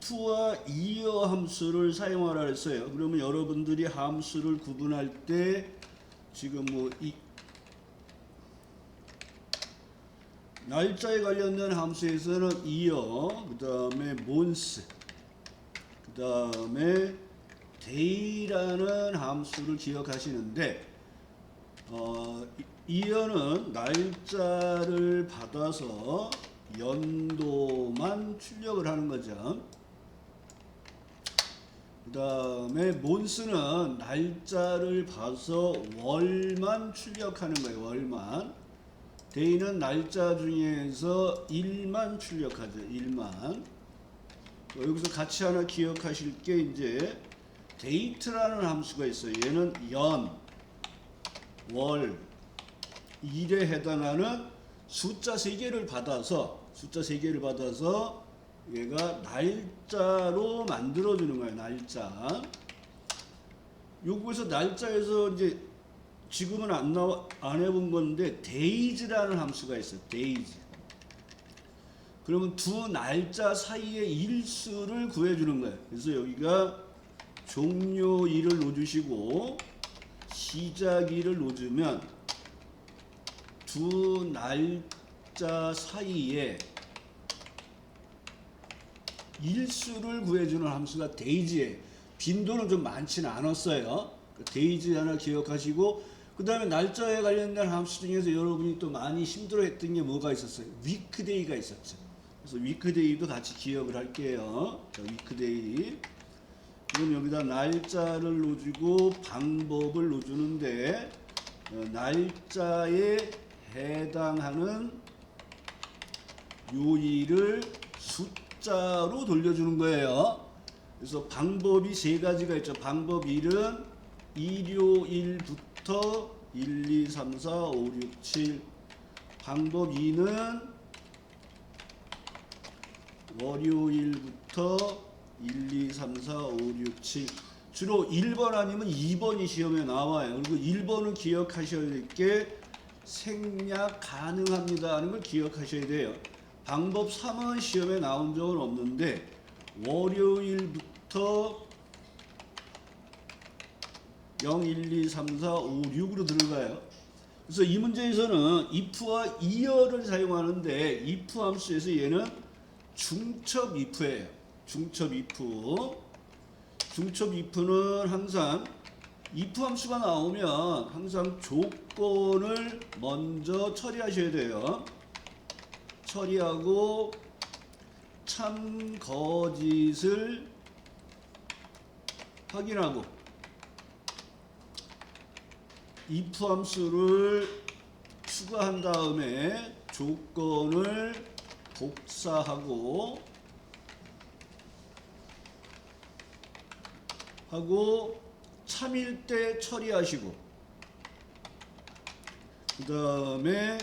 if와 이어 함수를 사용하라 했어요. 그러면 여러분들이 함수를 구분할 때 지금 뭐 이 날짜에 관련된 함수에서는 이어, 그 다음에 몬스, 그 다음에 day라는 함수를 기억하시는데 이어는 날짜를 받아서 연도만 출력을 하는 거죠. 그 다음에 몬스는 날짜를 봐서 월만 출력하는 거예요. 월만. day는 날짜 중에서 일만 출력하죠. 일만. 여기서 같이 하나 기억하실 게 이제 date라는 함수가 있어요. 얘는 연, 월, 일에 해당하는 숫자 3개를 받아서 얘가 날짜로 만들어주는 거예요. 날짜. 요거에서 날짜에서 이제 지금은 안 해본 건데 days라는 함수가 있어요. days. 그러면 두 날짜 사이의 일수를 구해주는 거예요. 그래서 여기가 종료일을 놓으시고 시작일을 놓으면 두 날짜 사이에 일수를 구해주는 함수가 days예요. 빈도는 좀 많지는 않았어요. days 하나 기억하시고, 그 다음에 날짜에 관련된 함수 중에서 여러분이 또 많이 힘들어했던 게 뭐가 있었어요? weekday가 있었죠. 그래서 weekday도 같이 기억을 할게요. 자, weekday. 그럼 여기다 날짜를 놓아주고 방법을 놓아주는데 날짜에 해당하는 요일을 숫자로 돌려주는 거예요. 그래서 방법이 3가지가 있죠. 방법 1은 일요일부터 1, 2, 3, 4, 5, 6, 7. 방법 2는 월요일부터 1, 2, 3, 4, 5, 6, 7. 주로 1번 아니면 2번이 시험에 나와요. 그리고 1번은 기억하셔야 될 게 생략 가능합니다 하는 걸 기억하셔야 돼요. 방법 3은 시험에 나온 적은 없는데 월요일부터 0, 1, 2, 3, 4, 5, 6으로 들어가요. 그래서 이 문제에서는 if와 ior를 사용하는데 if 함수에서 얘는 중첩 if예요. 중첩 if. 중첩 if는 항상 if 함수가 나오면 항상 조건을 먼저 처리하셔야 돼요. 처리하고 참 거짓을 확인하고 if 함수를 추가한 다음에 조건을 복사하고 참일 때 처리하시고, 그 다음에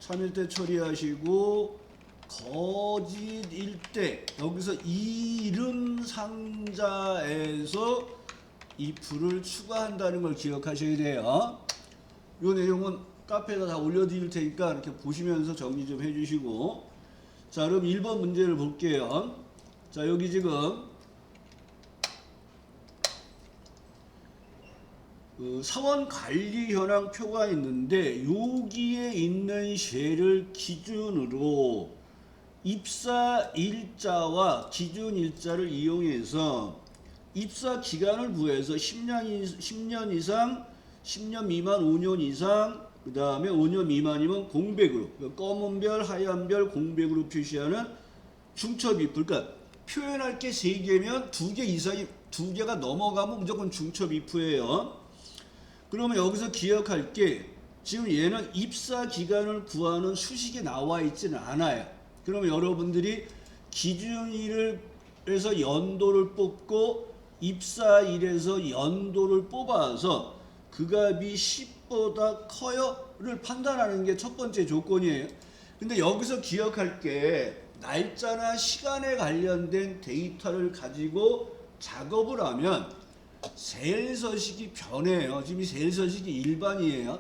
참일 때 처리하시고 거짓일 때 여기서 이름 상자에서 if를 추가한다는 걸 기억하셔야 돼요. 이 내용은 카페에다 다 올려드릴 테니까 이렇게 보시면서 정리 좀 해주시고, 자 그럼 1번 문제를 볼게요. 자 여기 지금 사원 관리 현황표가 있는데 여기에 있는 셀을 기준으로 입사 일자와 기준 일자를 이용해서 입사 기간을 구해서 10년 이상, 10년 미만 5년 이상, 그 다음에 5년 미만이면 공백으로, 검은 별, 하얀 별, 공백으로 표시하는 중첩 if. 그러니까 표현할 게 3개면 2개 이상이, 2개가 넘어가면 무조건 중첩 if예요. 그러면 여기서 기억할 게 지금 얘는 입사 기간을 구하는 수식이 나와 있지는 않아요. 그러면 여러분들이 기준일에서 연도를 뽑고 입사일에서 연도를 뽑아서 그 값이 10보다 커요를 판단하는 게 첫 번째 조건이에요. 근데 여기서 기억할 게 날짜나 시간에 관련된 데이터를 가지고 작업을 하면 셀 서식이 변해요. 지금 이 셀 서식이 일반이에요.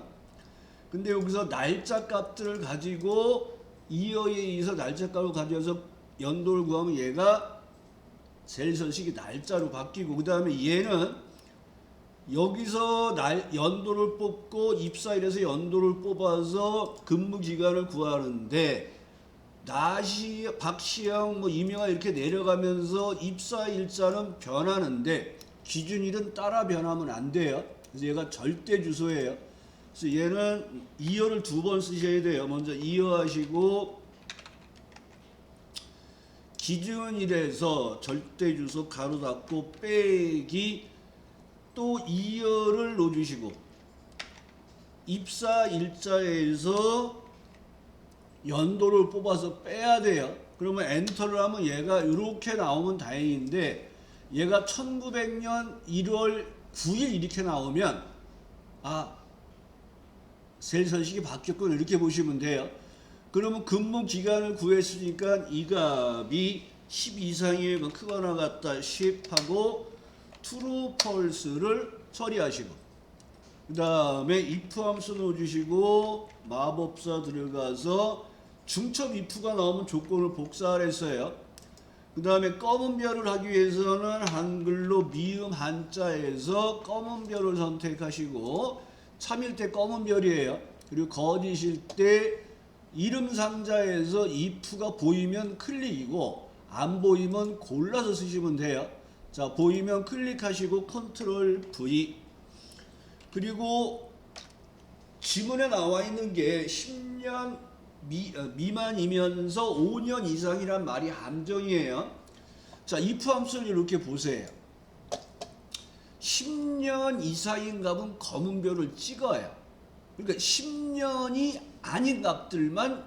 근데 여기서 날짜 값들을 가지고 이어에 의해서 날짜 값을 가져서 연도를 구하면 얘가 셀 서식이 날짜로 바뀌고, 그 다음에 얘는 여기서 연도를 뽑고 입사일에서 연도를 뽑아서 근무 기간을 구하는데, 나시, 박시영, 뭐 이명아 이렇게 내려가면서 입사일자는 변하는데 기준일은 따라 변하면 안 돼요. 그래서 얘가 절대 주소예요. 그래서 얘는 이어를 두 번 쓰셔야 돼요. 먼저 이어 하시고, 기준일에서 절대 주소 가로 닫고 빼기, 또 이어를 넣어주시고, 입사 일자에서 연도를 뽑아서 빼야 돼요. 그러면 엔터를 하면 얘가 이렇게 나오면 다행인데, 얘가 1900년 1월 9일 이렇게 나오면 셀 서식이 바뀌었구나 이렇게 보시면 돼요. 그러면 근무 기간을 구했으니까 이 값이 10 이상의 크거나 같다 10 하고 true false를 처리하시고, 그 다음에 if 함수 넣어주시고 마법사 들어가서 중첩 if가 나오면 조건을 복사를 했어요. 그 다음에 검은 별을 하기 위해서는 한글로 미음 한자에서 검은 별을 선택하시고, 참일 때 검은 별이에요. 그리고 거짓일 때 이름 상자에서 if가 보이면 클릭이고 안 보이면 골라서 쓰시면 돼요. 자, 보이면 클릭하시고 컨트롤 V. 그리고 지문에 나와 있는 게 10년 미만이면서 5년 이상이란 말이 함정이에요. 자, if 함수를 이렇게 보세요. 10년 이상인 값은 검은 별을 찍어요. 그러니까 10년이 아닌 값들만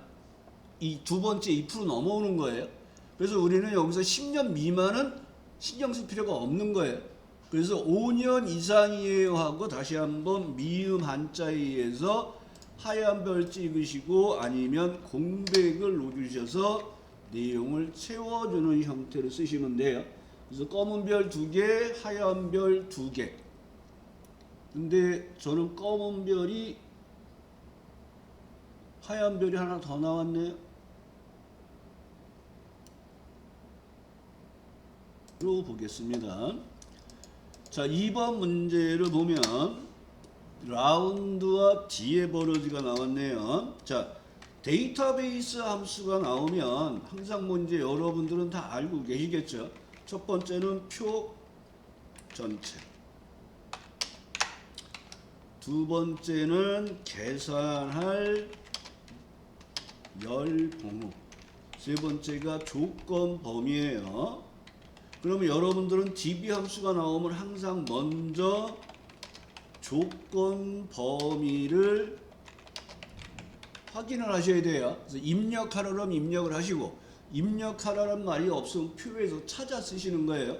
이 두 번째 if로 넘어오는 거예요. 그래서 우리는 여기서 10년 미만은 신경 쓸 필요가 없는 거예요. 그래서 5년 이상이에요 하고 다시 한번 미음 한자에 의해서 하얀 별 찍으시고 아니면 공백을 넣어주셔서 내용을 채워주는 형태로 쓰시면 돼요. 그래서 검은 별 2개, 하얀 별 2개. 근데 저는 검은 별이 하얀 별이 하나 더 나왔네요. 로 보겠습니다. 자, 2번 문제를 보면 라운드와 뒤에 버러지가 나왔네요. 자, 데이터베이스 함수가 나오면 항상 뭔지 여러분들은 다 알고 계시겠죠. 첫 번째는 표 전체, 두 번째는 계산할 열 번호, 세 번째가 조건 범위예요. 그러면 여러분들은 DB 함수가 나오면 항상 먼저 조건 범위를 확인을 하셔야 돼요. 그래서 입력하라면 입력을 하시고, 입력하라는 말이 없으면 표에서 찾아 쓰시는 거예요.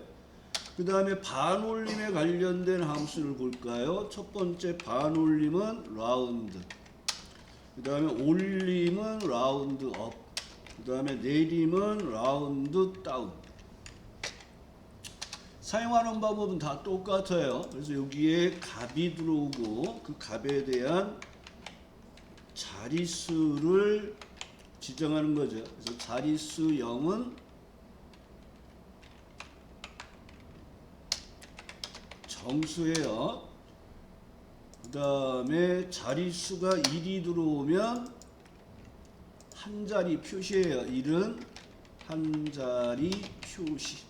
그 다음에 반올림에 관련된 함수를 볼까요? 첫 번째 반올림은 라운드, 그 다음에 올림은 라운드 업, 그 다음에 내림은 라운드 다운. 사용하는 방법은 다 똑같아요. 그래서 여기에 값이 들어오고 그 값에 대한 자릿수를 지정하는 거죠. 그래서 자릿수 0은 정수예요. 그 다음에 자릿수가 1이 들어오면 한 자리 표시예요. 1은 한 자리 표시.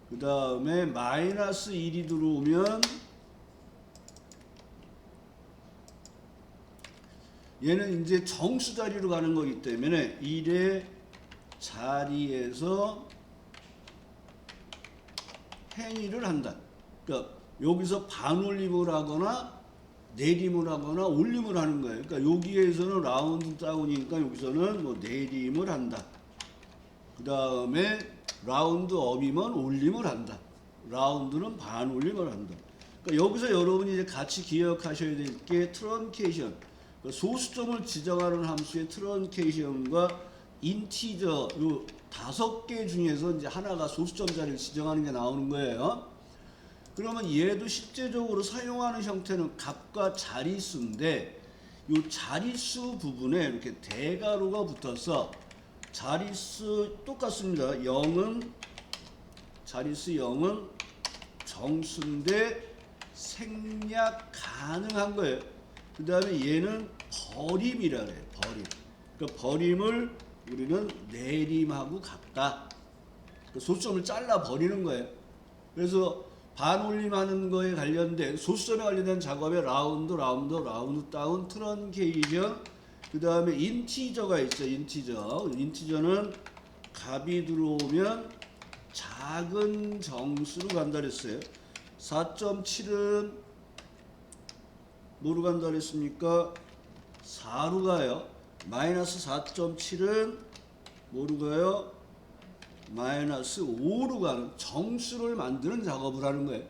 그 다음에 마이너스 1이 들어오면 얘는 이제 정수 자리로 가는 거기 때문에 1의 자리에서 행위를 한다. 그러니까 여기서 반올림을 하거나 내림을 하거나 올림을 하는 거예요. 그러니까 여기에서는 라운드 다운이니까 여기서는 뭐 내림을 한다. 그 다음에 라운드 업이면 올림을 한다. 라운드는 반올림을 한다. 그러니까 여기서 여러분이 이제 같이 기억하셔야 될 게 트런케이션. 그러니까 소수점을 지정하는 함수의 트런케이션과 인티저 요 5개 중에서 이제 하나가 소수점 자리를 지정하는 게 나오는 거예요. 그러면 얘도 실제적으로 사용하는 형태는 값과 자릿수인데 요 자릿수 부분에 이렇게 대괄호가 붙어서 자릿수 똑같습니다. 0은 자릿수 0은 정수인데 생략 가능한 거예요. 그 다음에 얘는 버림이라 그래요. 버림. 그러니까 버림을 우리는 내림하고 같다. 그 소수점을 잘라 버리는 거예요. 그래서 반올림하는 거에 관련된 소수점에 관련된 작업에 라운드 다운 트런케이션, 그 다음에 인티저가 있죠. 인티저는 값이 들어오면 작은 정수로 간다 그랬어요. 4.7은 뭐로 간다 그랬습니까? 4로 가요. 마이너스 4.7은 뭐로 가요? 마이너스 5로 가는 정수를 만드는 작업을 하는 거예요.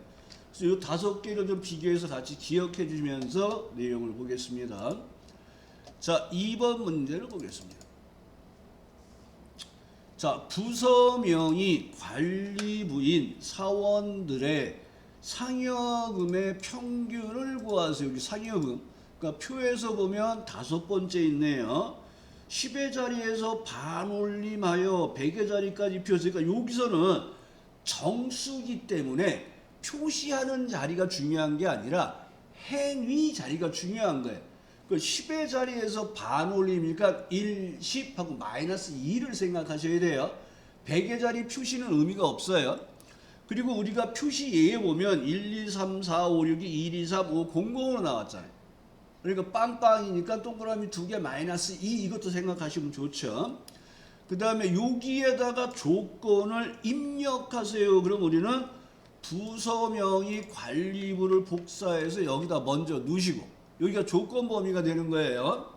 그래서 이 5개를 좀 비교해서 같이 기억해 주면서 내용을 보겠습니다. 자, 2번 문제를 보겠습니다. 자, 부서명의 관리부인 사원들의 상여금의 평균을 구하세요. 여기 상여금. 그러니까 표에서 보면 5번째 있네요. 10의 자리에서 반올림하여 100의 자리까지 표시니까 여기서는 정수기 때문에 표시하는 자리가 중요한 게 아니라 행위 자리가 중요한 거예요. 그 10의 자리에서 반올림이니까 1, 10하고 마이너스 2를 생각하셔야 돼요. 100의 자리 표시는 의미가 없어요. 그리고 우리가 표시 예에 보면 1, 2, 3, 4, 5, 6이 1, 2, 3, 5, 00으로 나왔잖아요. 그러니까 빵빵이니까 동그라미 2개 마이너스 2 이것도 생각하시면 좋죠. 그 다음에 여기에다가 조건을 입력하세요. 그럼 우리는 부서명의 관리부를 복사해서 여기다 먼저 넣으시고 여기가 조건 범위가 되는 거예요.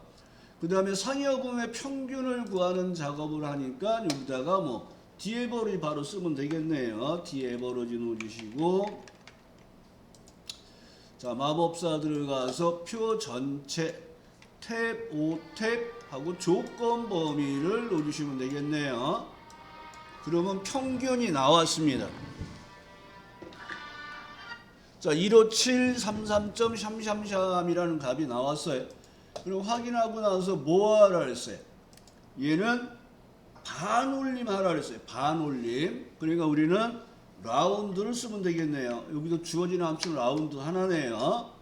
그 다음에 상여금의 평균을 구하는 작업을 하니까 여기다가 뭐 디에버러지 바로 쓰면 되겠네요. 디에버러지 넣어주시고, 자, 마법사 들어가서 표 전체 탭 5탭 하고 조건 범위를 넣어주시면 되겠네요. 그러면 평균이 나왔습니다. 자, 15733.샴샴샴이라는 값이 나왔어요. 그럼 확인하고 나서 뭐 하라 그랬어요? 얘는 반올림 하라 그랬어요. 반올림. 그러니까 우리는 라운드를 쓰면 되겠네요. 여기도 주어진 함수는 라운드 하나네요.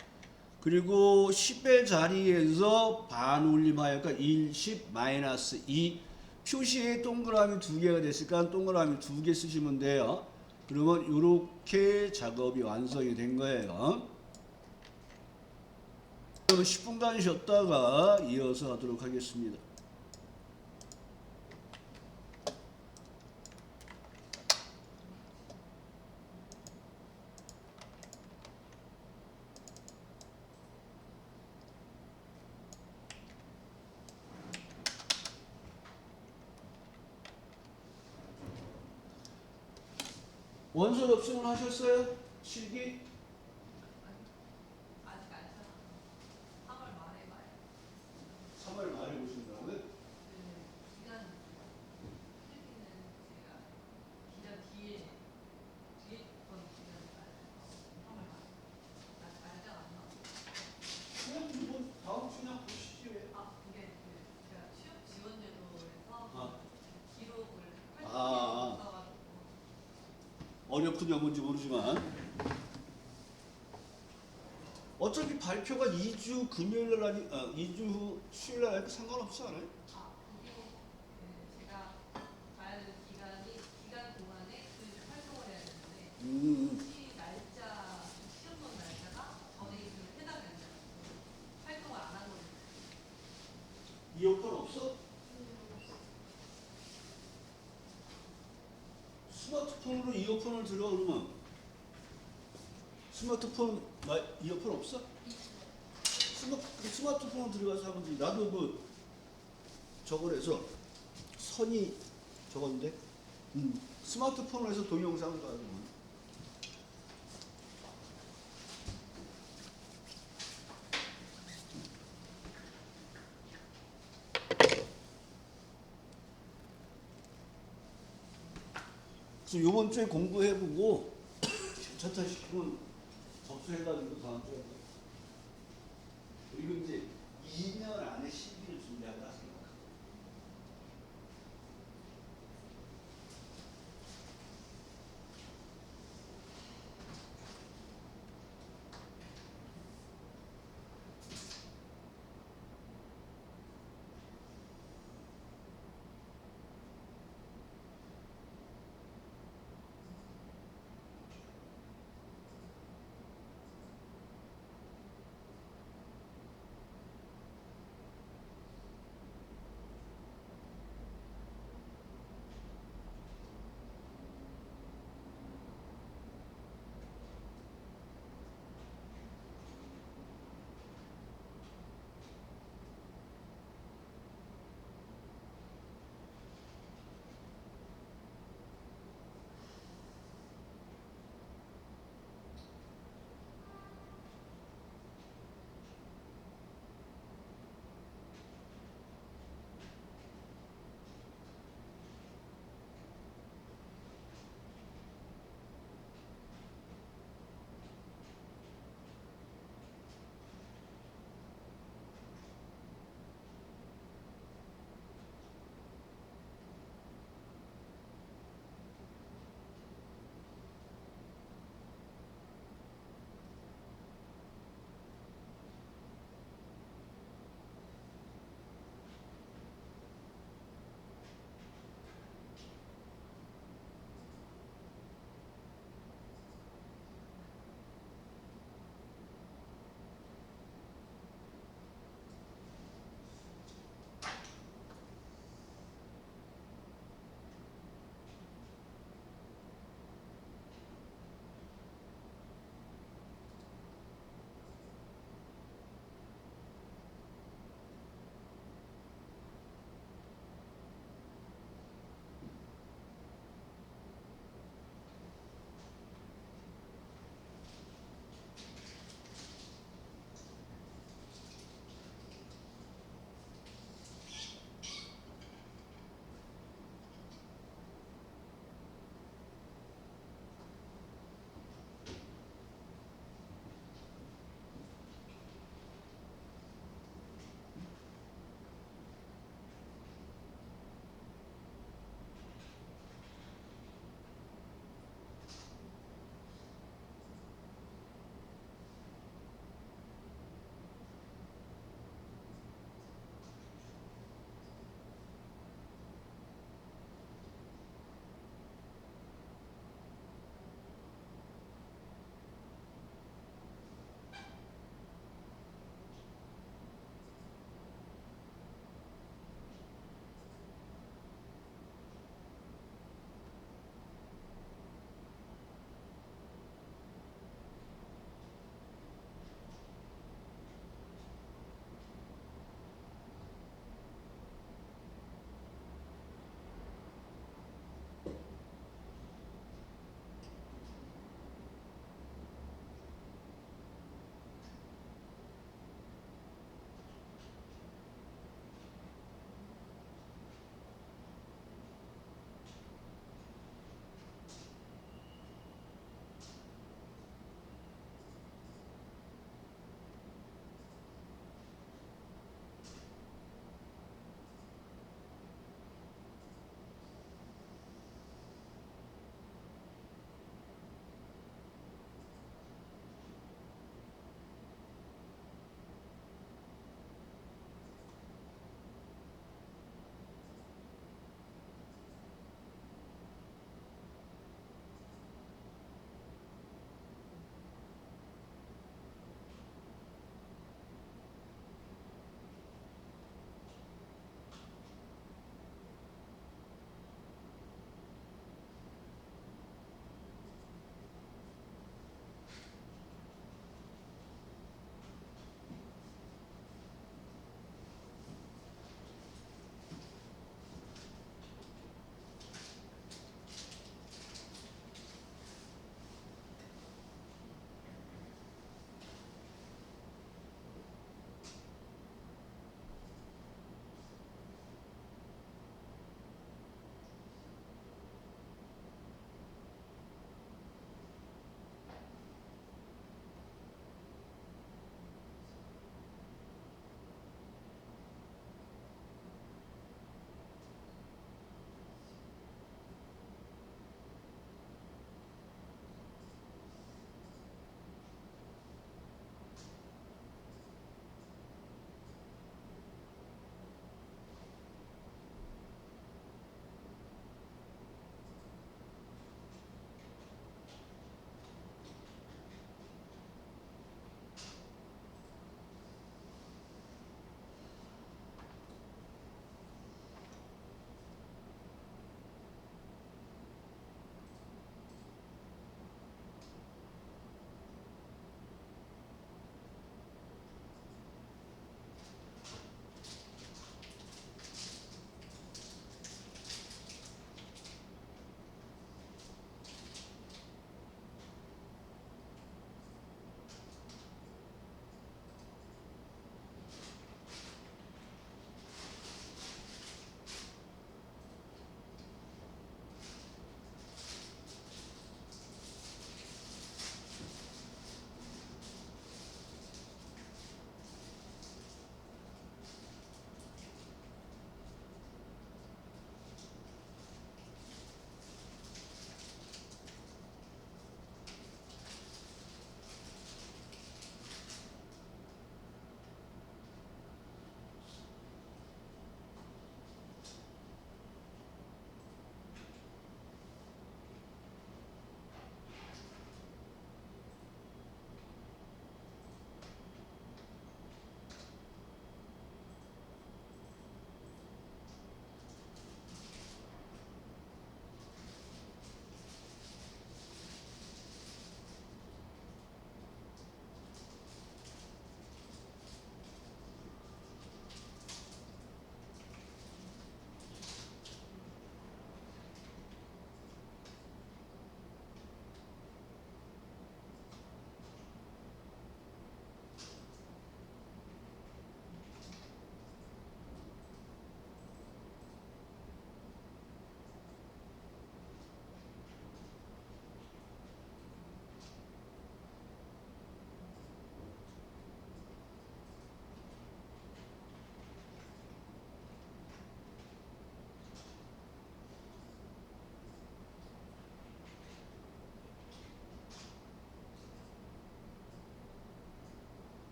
그리고 10의 자리에서 반올림하여까 1, 10, 마이너스 2. 표시에 동그라미 2개가 됐으니까 동그라미 2개 쓰시면 돼요. 그러면 이렇게 작업이 완성이 된 거예요. 그러면 10분간 쉬었다가 이어서 하도록 하겠습니다. 원서 접수는 하셨어요? 실기? 아직 안 쳤어요. 3월 말에 봐요. 3월 말에 보신다고요? 그 기간 실기는 제가 기간 뒤에 건 기간을 봐요. 3월 말. 아직 날짜가 안 나왔어요. 그냥 이번 다음 주에 그냥 보시지 왜? 그게 제가 취업 지원 제도에서 아. 기록을 할 수 아. 없어가지고 어렵군요, 뭔지 모르지만. 어차피 발표가 2주 금요일 날 2주 후 수요일 날 하니까 상관없지 않아요? 그게 제가 가야 되는 기간 동안에 그 활동을 해야 되는데 혹시 날짜 시험 본 날짜가 전에 있으면 해당이 안 돼요. 활동을 안 한 거예요. 이어폰 없어? 스마트폰으로 이어폰을 들어 그러면 스마트폰 이어폰 없어? 스마트폰 들어가서 하면 돼. 나도 그 저걸 해서 선이 저건데 스마트폰으로 해서 동영상을 가지고 그래서 요번 주에 공부해보고 괜찮다 싶으면 접수해가지고 다음 주에 그리고 이제 2년 안에 실기를 준비한다 생각합니다.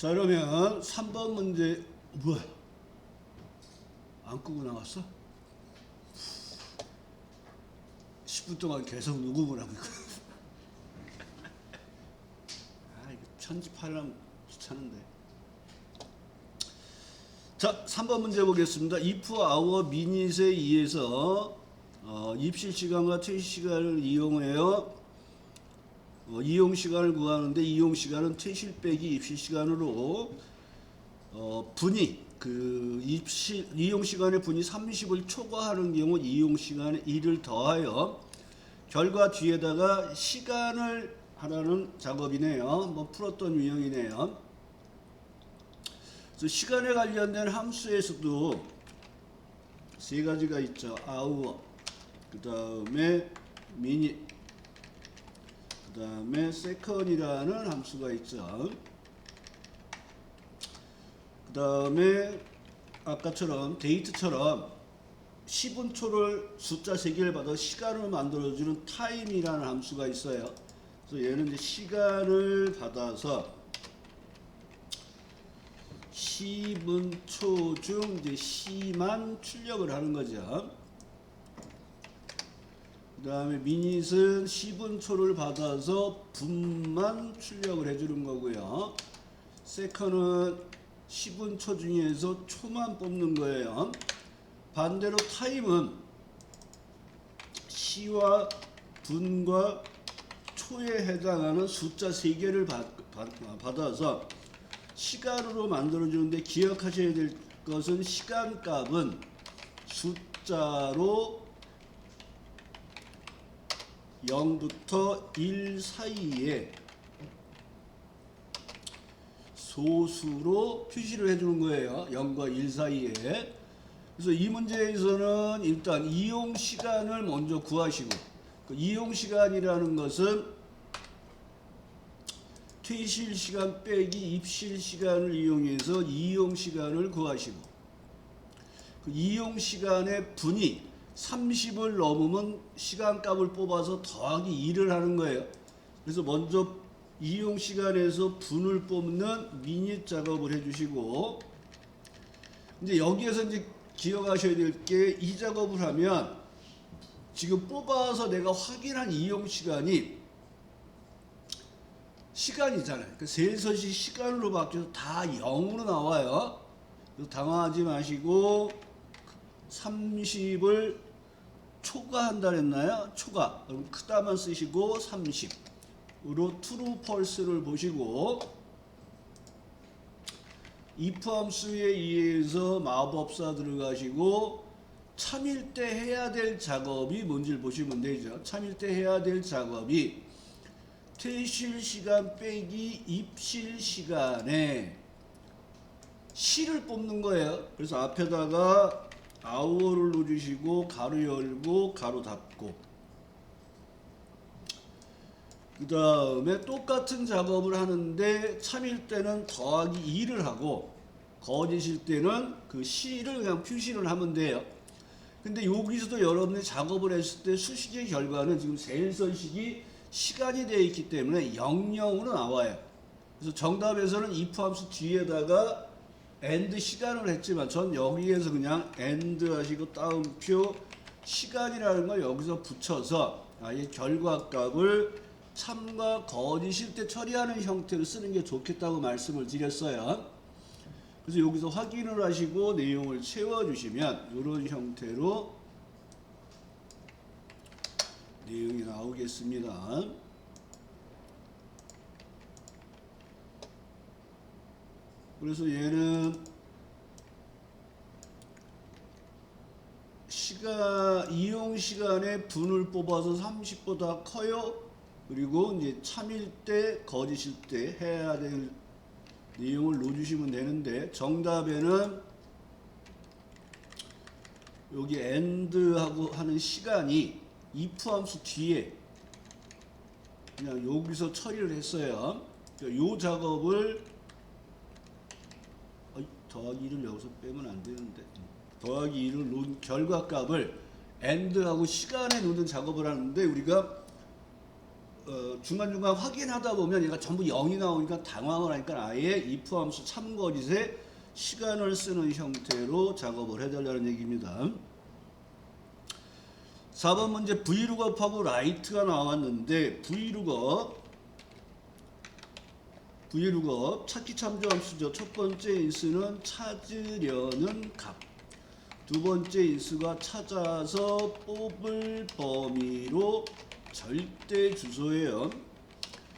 자, 그러면 3번 문제 뭐야? 안 끄고 나갔어? 10분 동안 계속 녹음을 하고 있고. 아, 이거 편집하려면 귀찮은데. 자, 3번 문제 보겠습니다. if our minut에 의해서 입실 시간과 퇴실 시간을 이용해요. 이용 시간을 구하는데 이용 시간은 퇴실 빼기 입실 시간으로 분이 이용 시간의 분이 30을 초과하는 경우 이용 시간에 1을 더하여 결과 뒤에다가 시간을 하라는 작업이네요. 한번 풀었던 유형이네요. 그래서 시간에 관련된 함수에서도 세 가지가 있죠. hour, 그 다음에 minute, 그 다음에 second이라는 함수가 있죠. 그 다음에 아까처럼 데이트처럼 10분초를 숫자 3개를 받아 시간을 만들어주는 time이라는 함수가 있어요. 그래서 얘는 이제 시간을 받아서 10분초 중 이제 시만 출력을 하는 거죠. 그 다음에 미닛은 10분초를 받아서 분만 출력을 해주는 거고요. 세컨은 10분초 중에서 초만 뽑는 거예요. 반대로 타임은 시와 분과 초에 해당하는 숫자 3개를 받아서 시간으로 만들어주는데 기억하셔야 될 것은 시간값은 숫자로 0부터 1 사이에 소수로 표시를 해주는 거예요. 0과 1 사이에. 그래서 이 문제에서는 일단 이용 시간을 먼저 구하시고, 그 이용 시간이라는 것은 퇴실 시간 빼기 입실 시간을 이용해서 이용 시간을 구하시고, 그 이용 시간의 분이 30을 넘으면 시간값을 뽑아서 더하기 2를 하는 거예요. 그래서 먼저 이용 시간에서 분을 뽑는 미닛 작업을 해주시고, 이제 여기에서 이제 기억하셔야 될 게 이 작업을 하면 지금 뽑아서 내가 확인한 이용 시간이 시간이잖아요. 그 셀섯이 시간으로 바뀌어서 다 0으로 나와요. 그래서 당황하지 마시고 30을 초과한다 그랬나요? 초과. 그럼 크다만 쓰시고 30으로 true, false를 보시고 if 함수에 의해서 마법사 들어가시고 참일 때 해야 될 작업이 뭔지를 보시면 되죠. 참일 때 해야 될 작업이 퇴실 시간 빼기 입실 시간에 시를 뽑는 거예요. 그래서 앞에다가 hour를 넣어주시고 가로 열고 가로 닫고, 그 다음에 똑같은 작업을 하는데 참일 때는 더하기 2를 하고 거짓일 때는 그 시를 그냥 표시를 하면 돼요. 근데 여기서도 여러분이 작업을 했을 때 수식의 결과는 지금 셀설식이 시간이 되어 있기 때문에 00으로 나와요. 그래서 정답에서는 if 함수 뒤에다가 and 시간을 했지만 전 여기에서 그냥 and 하시고 따옴표 시간이라는 걸 여기서 붙여서 아예 결과값을 참과 거짓일 때 처리하는 형태로 쓰는 게 좋겠다고 말씀을 드렸어요. 그래서 여기서 확인을 하시고 내용을 채워주시면 이런 형태로 내용이 나오겠습니다. 그래서 얘는 이용 시간의 분을 뽑아서 30보다 커요. 그리고 이제 참일 때, 거짓일 때 해야 될 내용을 넣어주시면 되는데, 정답에는 여기 and하고 하는 시간이 if 함수 뒤에 그냥 여기서 처리를 했어요. 이 작업을 더하기 1을 여기서 빼면 안 되는데, 더하기 1을 놓은 결과값을 and하고 시간에 놓는 작업을 하는데 우리가 중간중간 확인하다 보면 얘가 전부 0이 나오니까 당황을 하니까 아예 if 함수 참거짓에 시간을 쓰는 형태로 작업을 해달라는 얘기입니다. 4번 문제 vlookup하고 write가 나왔는데 vlookup 찾기 참조 함수죠. 첫 번째 인수는 찾으려는 값, 두 번째 인수가 찾아서 뽑을 범위로 절대 주소예요.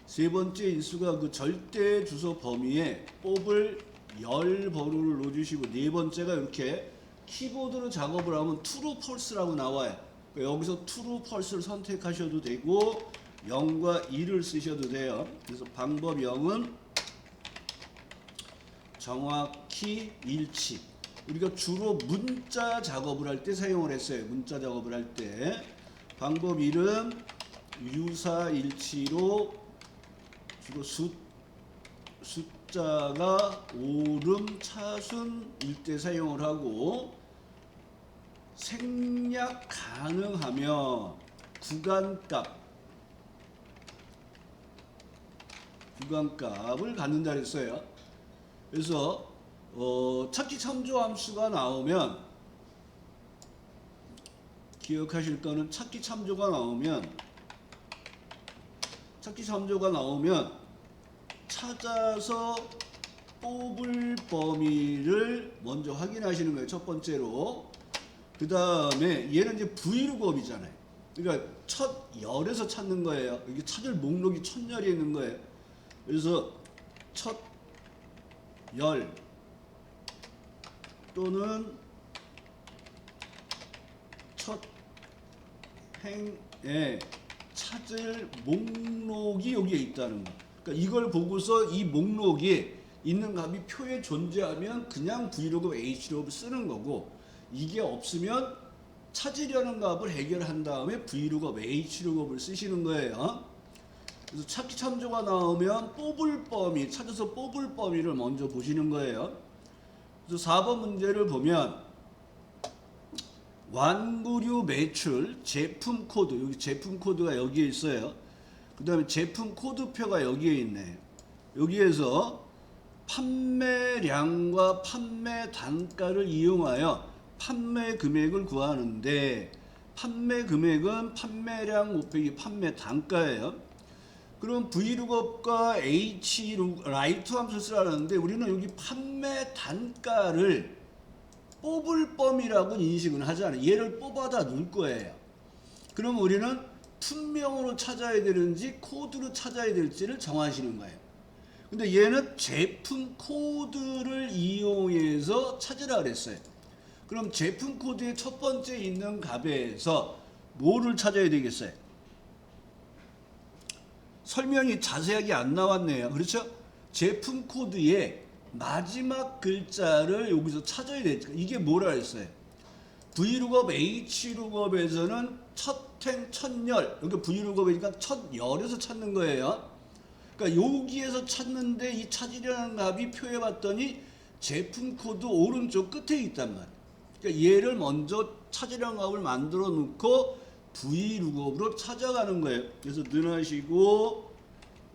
세 번째 인수가 그 절대 주소 범위에 뽑을 열 번호를 넣어주시고, 네 번째가 이렇게 키보드로 작업을 하면 true, false라고 나와요. 그러니까 여기서 true, false를 선택하셔도 되고 0과 1을 쓰셔도 돼요. 그래서 방법 0은 정확히 일치. 우리가 주로 문자 작업을 할 때 사용을 했어요. 문자 작업을 할 때. 방법 1은 유사일치로 주로 숫자가 오름 차순일 때 사용을 하고, 생략 가능하면 구간값을 갖는다 그랬어요. 그래서 찾기 참조 함수가 나오면 기억하실 거는 찾기 참조가 나오면 찾아서 뽑을 범위를 먼저 확인하시는 거예요. 첫 번째로. 그 다음에 얘는 이제 vlookup이잖아요. 그러니까 첫 열에서 찾는 거예요. 이게 찾을 목록이 첫 열에 있는 거예요. 그래서 첫 열 또는 첫 행에 찾을 목록이 여기에 있다는 거. 그러니까 이걸 보고서 이 목록에 있는 값이 표에 존재하면 그냥 vlookup hlookup 쓰는 거고, 이게 없으면 찾으려는 값을 해결한 다음에 vlookup hlookup을 쓰시는 거예요. 그래서 찾기 참조가 나오면 뽑을 범위, 찾아서 뽑을 범위를 먼저 보시는 거예요. 그래서 4번 문제를 보면 완구류 매출 제품 코드, 여기 제품 코드가 여기에 있어요. 그 다음에 제품 코드표가 여기에 있네. 여기에서 판매량과 판매 단가를 이용하여 판매 금액을 구하는데, 판매 금액은 판매량 곱하기 판매 단가예요. 그럼 vlookup과 write 함수를 쓰라는데, 우리는 여기 판매 단가를 뽑을 범위라고 인식은 하지 않아요. 얘를 뽑아다 놓을 거예요. 그럼 우리는 품명으로 찾아야 되는지 코드로 찾아야 될지를 정하시는 거예요. 근데 얘는 제품 코드를 이용해서 찾으라 그랬어요. 그럼 제품 코드의 첫 번째 있는 값에서 뭐를 찾아야 되겠어요? 설명이 자세하게 안 나왔네요. 그렇죠? 제품 코드의 마지막 글자를 여기서 찾아야 되니까 이게 뭐라 했어요? vlookup hlookup에서는 첫행 첫열, 여기 vlookup이니까 첫열에서 찾는 거예요. 그러니까 여기에서 찾는데 이 찾으려는 값이 표에 봤더니 제품 코드 오른쪽 끝에 있단 말이에요. 그러니까 얘를 먼저 찾으려는 값을 만들어 놓고 vlookup으로 찾아가는 거예요. 그래서 능하시고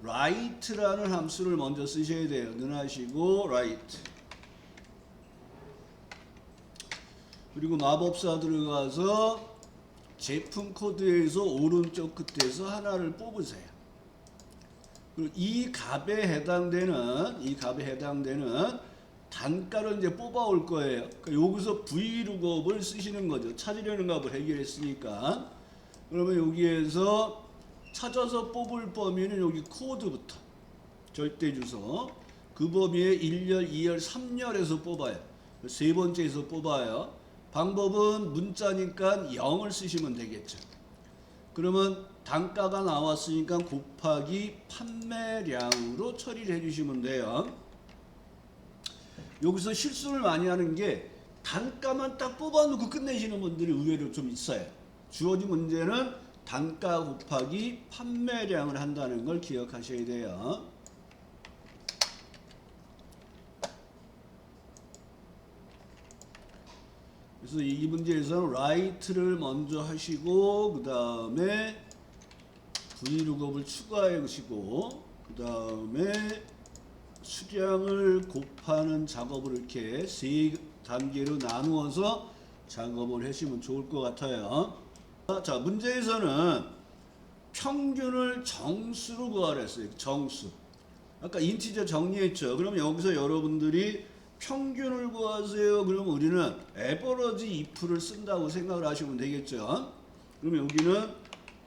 write라는 함수를 먼저 쓰셔야 돼요. 능하시고 write. 그리고 마법사 들어가서 제품 코드에서 오른쪽 끝에서 하나를 뽑으세요. 그리고 이 값에 해당되는 단가를 이제 뽑아올 거예요. 그러니까 여기서 vlookup을 쓰시는 거죠. 찾으려는 값을 해결했으니까. 그러면 여기에서 찾아서 뽑을 범위는 여기 코드부터 절대 주소, 그 범위에 1열, 2열, 3열에서 뽑아요. 세 번째에서 뽑아요. 방법은 문자니까 0을 쓰시면 되겠죠. 그러면 단가가 나왔으니까 곱하기 판매량으로 처리를 해주시면 돼요. 여기서 실수를 많이 하는 게 단가만 딱 뽑아놓고 끝내시는 분들이 의외로 좀 있어요. 주어진 문제는 단가 곱하기 판매량을 한다는 걸 기억하셔야 돼요. 그래서 이 문제에서는 write를 먼저 하시고 그 다음에 브이룩업을 추가해 주시고 그 다음에 수량을 곱하는 작업을 이렇게 세 단계로 나누어서 작업을 하시면 좋을 것 같아요. 자, 문제에서는 평균을 정수로 구하라 했어요. 정수. 아까 인티저 정리했죠. 그럼 여기서 여러분들이 평균을 구하세요. 그러면 우리는 에버러지 if를 쓴다고 생각을 하시면 되겠죠. 그러면 여기는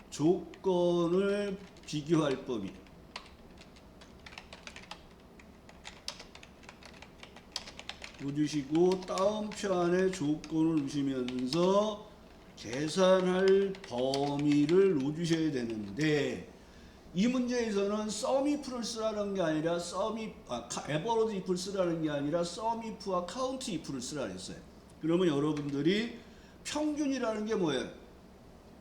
조건을 비교할 범위. 놓으시고 다운표 안에 조건을 넣으시면서 계산할 범위를 넣어주셔야 되는데 이 문제에서는 썸이프를 쓰라는 게 아니라 에버러지 if를 쓰라는 게 아니라 썸이프와 카운트 if를 쓰라 했어요. 그러면 여러분들이 평균이라는 게 뭐예요?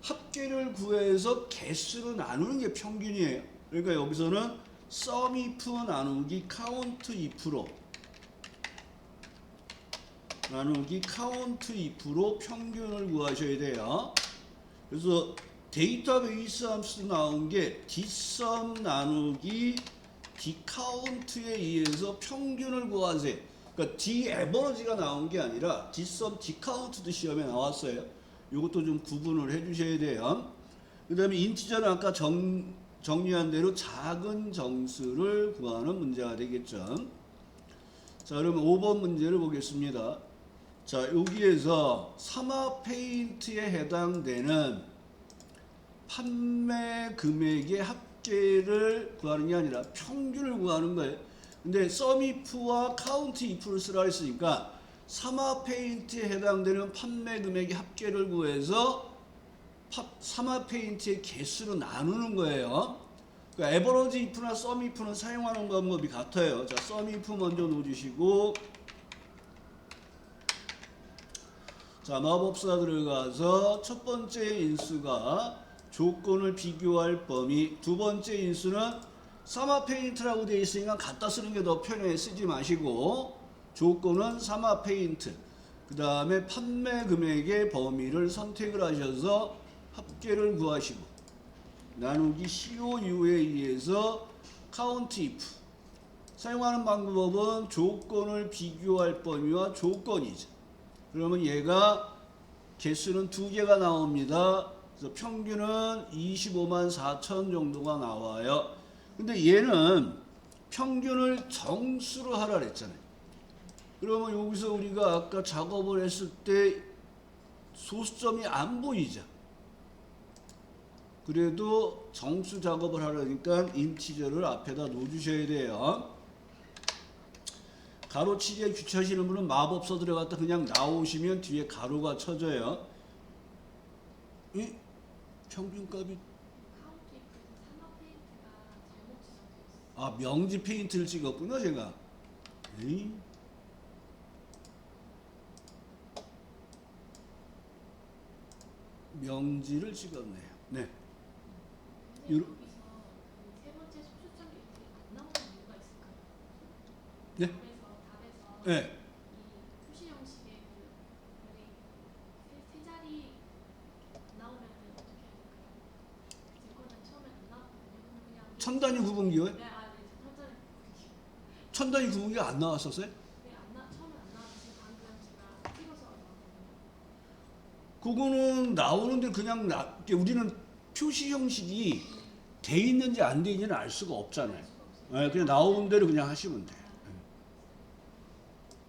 합계를 구해서 개수로 나누는 게 평균이에요. 그러니까 여기서는 썸이프 나누기 카운트 if로 평균을 구하셔야 돼요. 그래서 데이터베이스 함수 나온 게 dsum 나누기 dcount에 의해서 평균을 구하세요. 그러니까 daverage 나온 게 아니라 dsum dcount도 시험에 나왔어요. 이것도 좀 구분을 해주셔야 돼요. 그 다음에 인티저는 아까 정리한 대로 작은 정수를 구하는 문제가 되겠죠. 자, 그러면 5번 문제를 보겠습니다. 자, 여기에서 사마 페인트에 해당되는 판매 금액의 합계를 구하는 게 아니라 평균을 구하는 거예요. 근데 썸이프와 카운트 if를 쓰라 했으니까 사마 페인트에 해당되는 판매 금액의 합계를 구해서 사마 페인트의 개수로 나누는 거예요. 그러니까 에버러지 if나 썸이프는 사용하는 방법이 같아요. 자, 썸이프 먼저 놓으시고 자, 마법사 들어가서 첫 번째 인수가 조건을 비교할 범위, 두 번째 인수는 사마 페인트라고 되어 있으니까 갖다 쓰는 게 더 편해. 쓰지 마시고 조건은 사마 페인트, 그 다음에 판매 금액의 범위를 선택을 하셔서 합계를 구하시고 나누기 COU에 의해서 카운트 if 사용하는 방법은 조건을 비교할 범위와 조건이죠. 그러면 얘가 개수는 두 개가 나옵니다. 그래서 평균은 25만 4천 정도가 나와요. 근데 얘는 평균을 정수로 하라 그랬잖아요. 그러면 여기서 우리가 아까 작업을 했을 때 소수점이 안 보이죠. 그래도 정수 작업을 하려니까 인티저를 앞에다 놓아주셔야 돼요. 가로치기에 귀찮으시는 분은 마법서 들어갔다 그냥 나오시면 뒤에 가로가 쳐져요. 이 평균값이 명지 페인트를 찍었구나 제가. 에이? 명지를 찍었네요. 네. 여기서 세 번째 소수점이 이렇게 안 나오는 이유가 있을까요? 네? 답에서 네. 이 표시 형식의 여기 세 자리 안 나오면 어떻게 해야 될까요? 제 거는 처음에 안 나왔거든요. 그냥 천단위 구분기요? 네, 천단위 천단위 구분기가 안 나왔었어요? 네, 처음에 안 나왔는데 방금 제가 찍어서 나왔거든요. 그거는 나오는데 그냥 우리는 표시 형식이 돼 있는지 안 돼 있는지는 알 수가 없잖아요. 네, 그냥 나오는 대로 그냥 하시면 돼요.